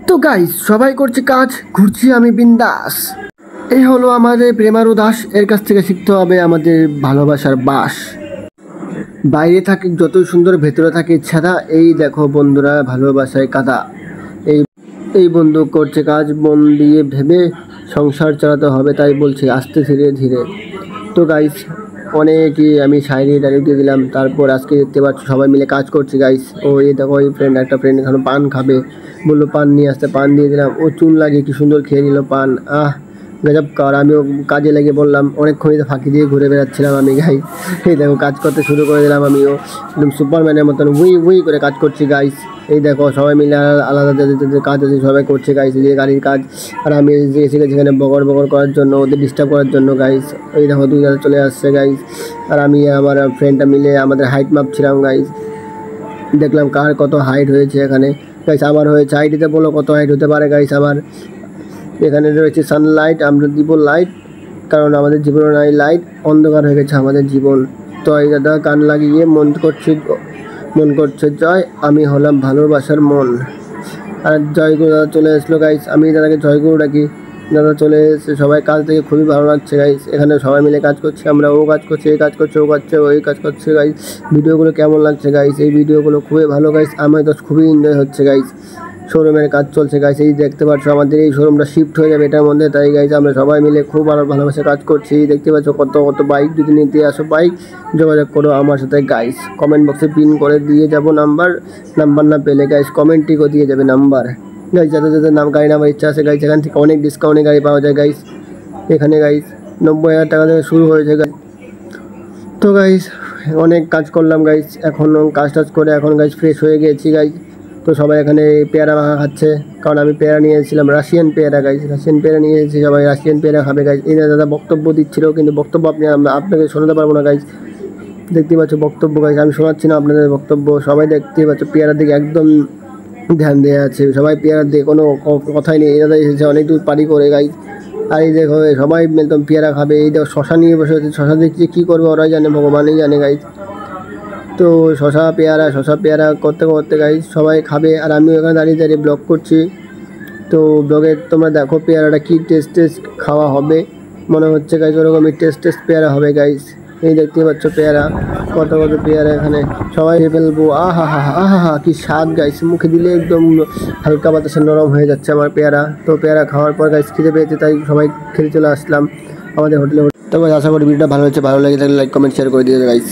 তো গাইস সবাই করছে কাজ, ঘুরছি আমি বিন্দাস। এই হলো আমাদের প্রেমার উদাস, এর কাছ থেকে শিখতে হবে আমাদের ভালোবাসার বাস। বাইরে থাকে যতই সুন্দর, ভেতরে থাকে ছাদা। এই দেখো বন্ধুরা, ভালোবাসায় কাদা। এই এই বন্ধু করছে কাজ মন দিয়ে ভেবে, সংসার চালাতে হবে তাই বলছে আস্তে ধীরে ধীরে। তো গাইস অনেকই আমি শায়রি ডায়লগ দিয়ে দিলাম। তারপর আজকে দেখতে পাচ্ছ সবাই মিলে কাজ করছে গাইস। ও এই দেখো এই একটা ফ্রেন্ড এখানে পান খাবে, বললো পান নিয়ে আসতে, পান দিয়ে দিলাম। ও চুন লাগিয়ে কি সুন্দর খেয়ে নিল পান। গজব কর। আমিও কাজে লেগে বললাম, অনেকক্ষণই তো ফাঁকি দিয়ে ঘুরে বেড়াচ্ছিলাম আমি গাইস। এই দেখো কাজ করতে শুরু করে দিলাম, আমিও একদম সুপারম্যানের মতন উই উই করে কাজ করছি গাইস। এই দেখো সবাই মিলে আলাদা যাদের কাজ আছে সবাই করছে গাইস, যে গাড়ির কাজ। আর আমি এসে গেছি এখানে বগর বগর করার জন্য, ওদের ডিস্টার্ব করার জন্য গাইস। এই দেখো দুই দাদা চলে আসছে গাইস। আর আমি আমার ফ্রেন্ডটা মিলে আমাদের হাইট মাপছিলাম গাইস। দেখলাম কার কত হাইট হয়েছে এখানে গাইস। আমার হয়েছে, আইডিতে বলো কত হাইট হতে পারে গাইস। আমার এখানে রয়েছে সানলাইট, আমরা দিব লাইট, কারণ আমাদের জীবনে নাই লাইট, অন্ধকার হয়ে গেছে আমাদের জীবন। তো এই দাদা কান লাগিয়ে মন করছে জয়, আমি হলাম ভালোবাসার মন। আর জয়গুরু দাদা চলে আসলো গাইস, আমি দাদাকে জয়গুরু ডাকি। দাদা চলে এসে সবাই কাজ থেকে খুবই ভালো লাগছে গাইস। এখানে সবাই মিলে কাজ করছে, আমরা ও কাজ করছে, এই কাজ করছে, ও কাজছে, ওই কাজ করছে গাইস। ভিডিওগুলো কেমন লাগছে গাইস? এই ভিডিওগুলো খুবই ভালো গাইস, আমার তো খুবই এনজয় হচ্ছে গাইস। শোরুমের কাজ চলছে গাইস, এই দেখতে পাচ্ছ আমাদের এই শোরুমটা শিফট হয়ে যাবে এটার মধ্যে, তাই গাইস আমরা সবাই মিলে খুব ভালোবাসে কাজ করছি। দেখতে পাচ্ছ কত কত বাইক, যদি নিতে আসো বাইক যোগাযোগ করো আমার সাথে গাইস। কমেন্ট বক্সে পিন করে দিয়ে যাব নাম্বার না পেলে গাইস কমেন্টটিও দিয়ে যাবে নাম্বার গাইস। যাদের নাম গাড়ি নামার ইচ্ছা আছে গাইস, এখান থেকে অনেক ডিসকাউন্টে গাড়ি পাওয়া যায় গাইস। এখানে গাইস 90,000 টাকা থেকে শুরু হয়েছে গাইস। তো গাইস অনেক কাজ করলাম গাইস, এখন কাজ করে এখন গাইস ফ্রেশ হয়ে গেছি গাইস। তো সবাই এখানে পেয়ারা মাখা খাচ্ছে, কারণ আমি পেয়ারা নিয়ে এসেছিলাম রাশিয়ান পেয়ারা গাইস। রাশিয়ান পেয়ারা নিয়ে এসেছি, সবাই রাশিয়ান পেয়ারা খাবে গাইস। এই দাদা বক্তব্য দিচ্ছিল, কিন্তু বক্তব্য আপনাকে শোনাতে পারবো না গাইস। দেখতে পাচ্ছ বক্তব্য গাইস, আমি শোনাচ্ছি না আপনাদের বক্তব্য। সবাই দেখতে পাচ্ছ পেয়ারার দিকে একদম ধ্যান দেওয়া আছে, সবাই পেয়ারার দিকে কোনো কথাই নেই। এই দাদা এসেছে অনেক দূর পারি করে গাইস। আর এই দেখো সবাই একদম পেয়ারা খাবে। এই দেখো শশা নিয়ে বসে আছে, শশা দেখছি কী করবে ওরাই জানে, ভগবানই জানে গাইস। তো শশা পেয়ারা করতে করতে গাইস সবাই খাবে, আর আমিও এখানে দাঁড়িয়ে ব্লগ করছি। তো ব্লগে তোমরা দেখো পেয়ারাটা কি টেস্ট খাওয়া হবে, মনে হচ্ছে গাইস ওরকমই টেস্ট পেয়ারা হবে গাইস। এই দেখতে পাচ্ছ পেয়ারা, কত পেয়ারা এখানে সবাই খেয়ে ফেলবো। আহা কি স্বাদ গাইস, মুখে দিলে একদম হালকা বাতাসে নরম হয়ে যাচ্ছে আমার পেয়ারা। তো পেয়ারা খাওয়ার পর গাইস খিদে পেয়েছে, তাই সবাই খেতে চলে আসলাম আমাদের হোটেলে। তো গাইস আশা করি ভিডিওটা ভালো হচ্ছে, ভালো লেগে থাকলে লাইক কমেন্ট শেয়ার করে দিও গাইস।